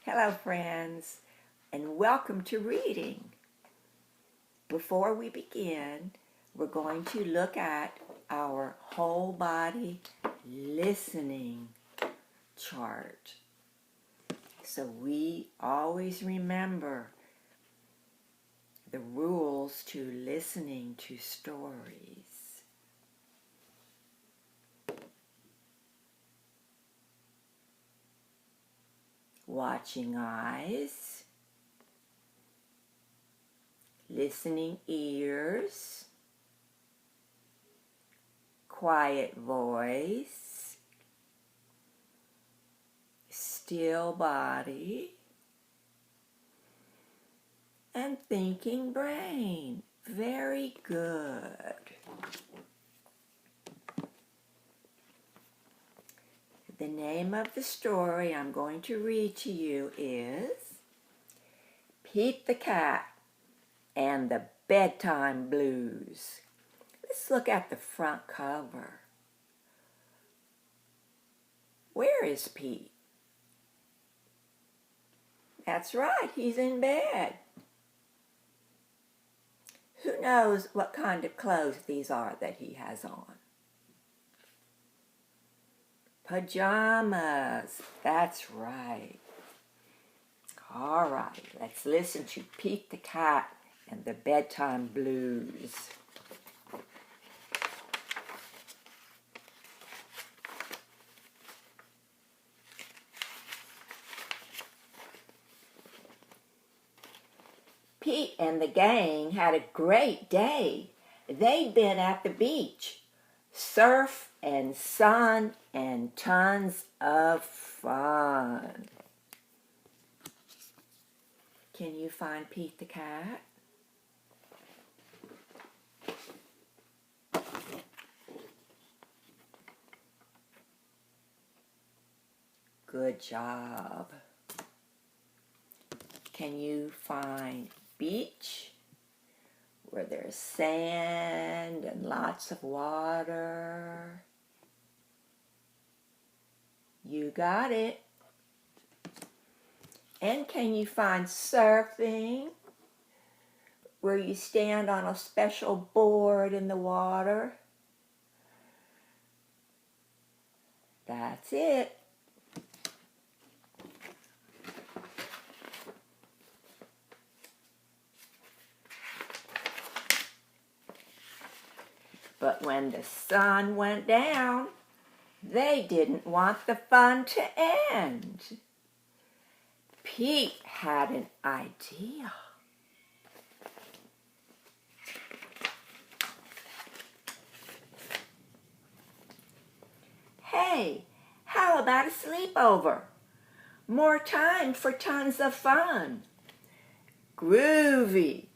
Hello, friends, and welcome to reading. Before we begin, we're going to look at our whole body listening chart. So we always remember the rules to listening to stories. Watching eyes, listening ears, quiet voice, still body, and thinking brain. Very good. The name of the story I'm going to read to you is Pete the Cat and the Bedtime Blues. Let's look at the front cover. Where is Pete? That's right, he's in bed. Who knows what kind of clothes these are that he has on? Pajamas, that's right. All right, let's listen to Pete the Cat and the Bedtime Blues. Pete and the gang had a great day. They'd been at the beach. Surf and sun and tons of fun. Can you find Pete the Cat? Good job. Can you find beach where there's sand and lots of water? You got it. And can you find surfing where you stand on a special board in the water? That's it. But when the sun went down, they didn't want the fun to end. Pete had an idea. Hey, how about a sleepover? More time for tons of fun. Groovy.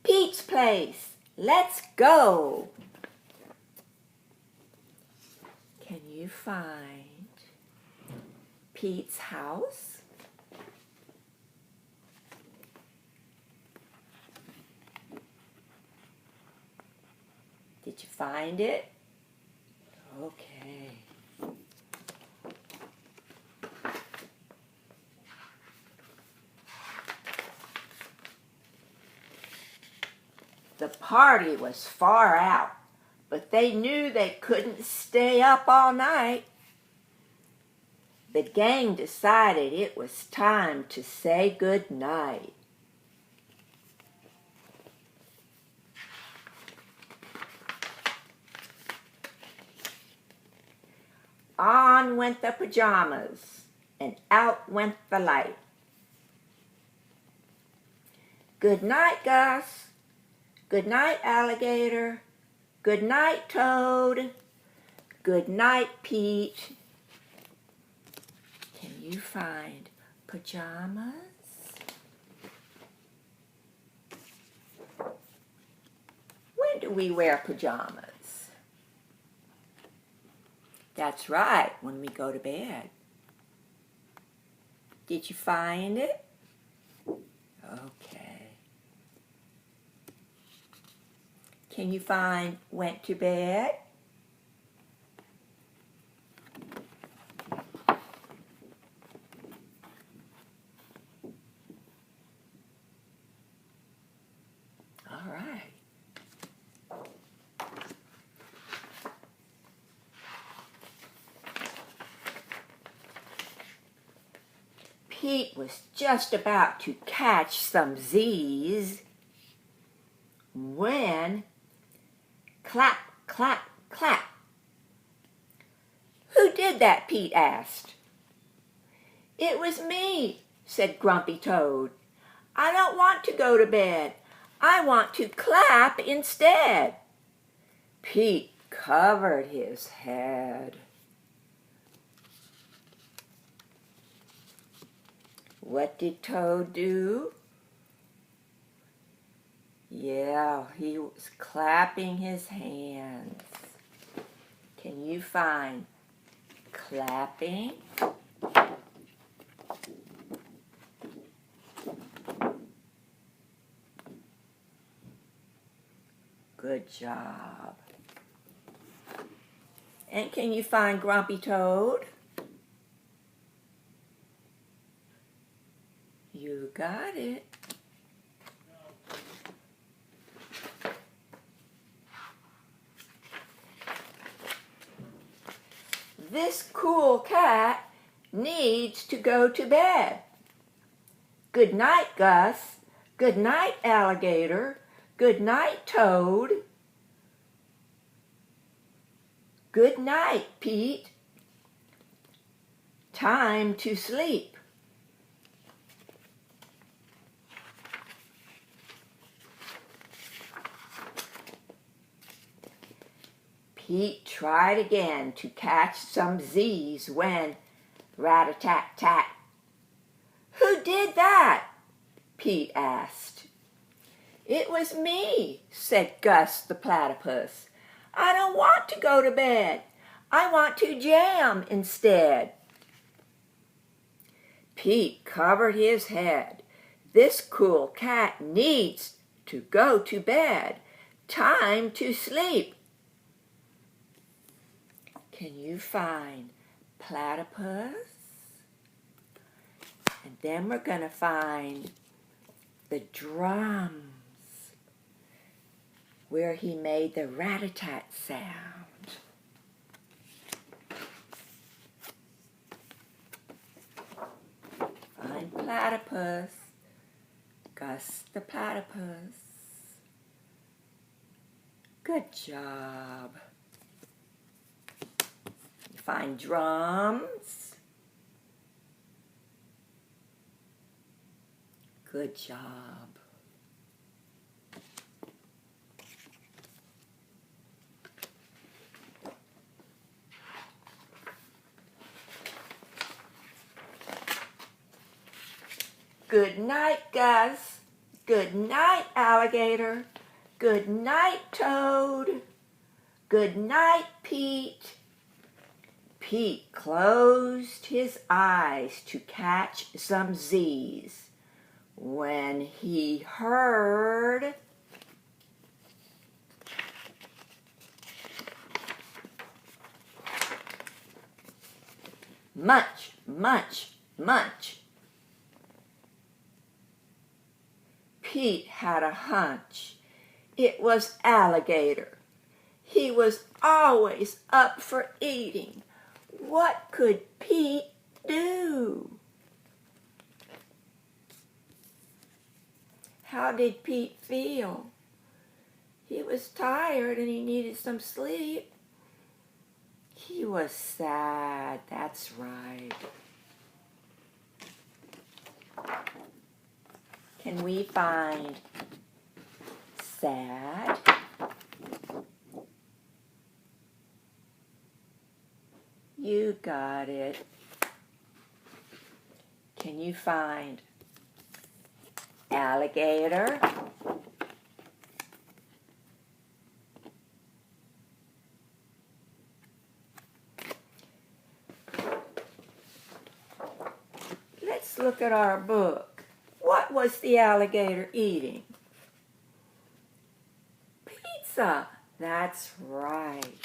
Pete's place. Let's go. Can you find Pete's house? Did you find it? Okay. The party was far out, but they knew they couldn't stay up all night. The gang decided it was time to say good night. On went the pajamas, and out went the light. Good night, Gus. Good night, alligator. Good night, Toad. Good night, Pete. Can you find pajamas? When do we wear pajamas? That's right, when we go to bed. Did you find it? Okay. Can you find went to bed? Pete was just about to catch some Z's when clap, clap, clap. "Who did that?" Pete asked. "It was me," said Grumpy Toad. "I don't want to go to bed. I want to clap instead." Pete covered his head. What did Toad do? Yeah, he was clapping his hands. Can you find clapping? Good job. And can you find Grumpy Toad? You got it. This cool cat needs to go to bed. Good night, Gus. Good night, Alligator. Good night, Toad. Good night, Pete. Time to sleep. Pete tried again to catch some Z's when rat-a-tat-tat. "Who did that?" Pete asked. "It was me," said Gus the platypus. "I don't want to go to bed. I want to jam instead." Pete covered his head. This cool cat needs to go to bed. Time to sleep. Can you find platypus? And then we're going to find the drums where he made the rat-a-tat sound. Find platypus. Gus the platypus. Good job. Find drums. Good job. Good night, Gus. Good night, Alligator. Good night, Toad. Good night, Pete. Pete closed his eyes to catch some Z's when he heard munch, munch, munch. Pete had a hunch. It was Alligator. He was always up for eating. What could Pete do? How did Pete feel? He was tired and he needed some sleep. He was sad, that's right. Can we find sad? You got it. Can you find alligator? Let's look at our book. What was the alligator eating? Pizza. That's right.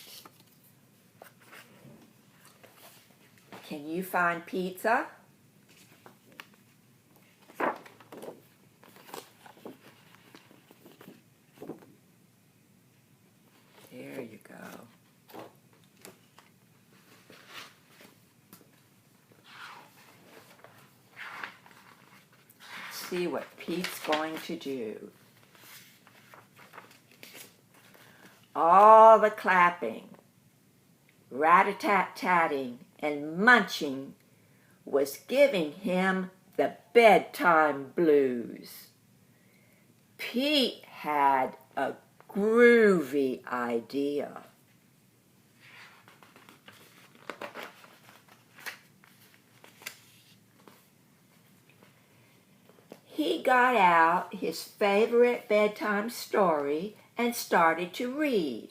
Can you find pizza? There you go. see what Pete's going to do. All the clapping, rat-a-tat-tatting, and munching was giving him the bedtime blues. Pete had a groovy idea. He got out his favorite bedtime story and started to read,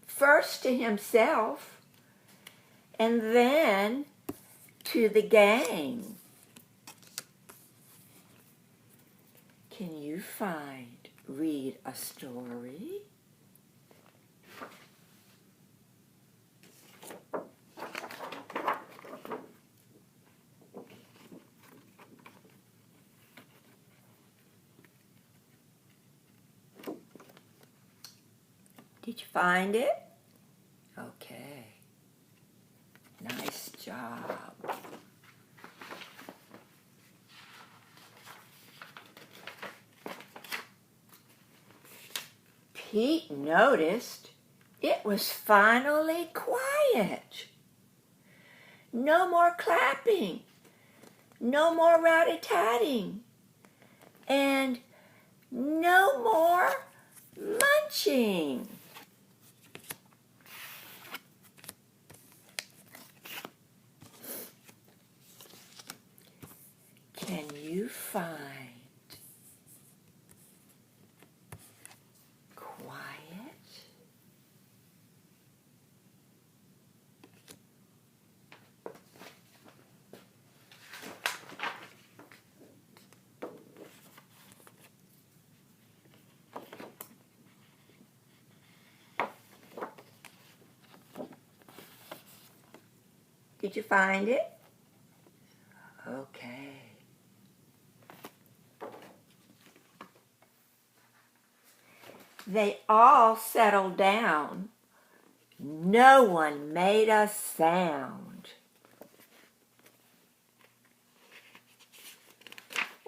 first to himself and then to the gang. Can you read a story? Did you find it? Okay. Nice job. Pete noticed it was finally quiet. No more clapping, no more rat-a-tatting, and no more munching. Can you find quiet? Did you find it? Okay. They all settled down. No one made a sound.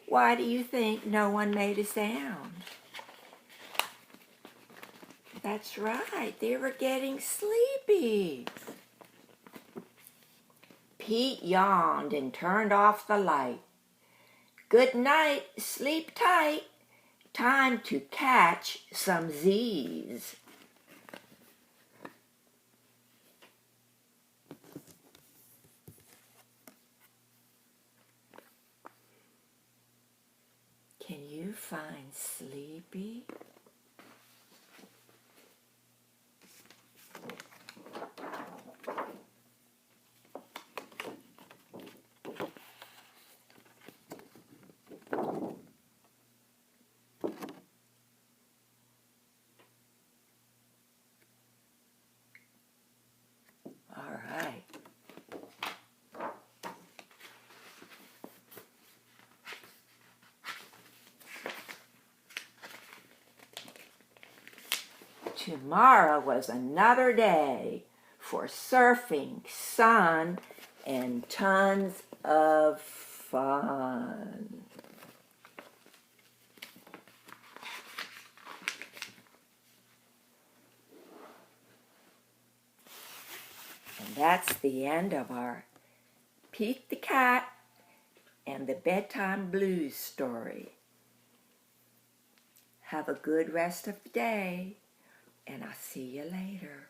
Why do you think no one made a sound? That's right, they were getting sleepy. Pete yawned and turned off the light. Good night, sleep tight. Time to catch some Z's. Can you find sleepy? All right. Tomorrow was another day for surfing, sun, and tons of fun. And that's the end of our Pete the Cat and the Bedtime Blues story. Have a good rest of the day, and I'll see you later.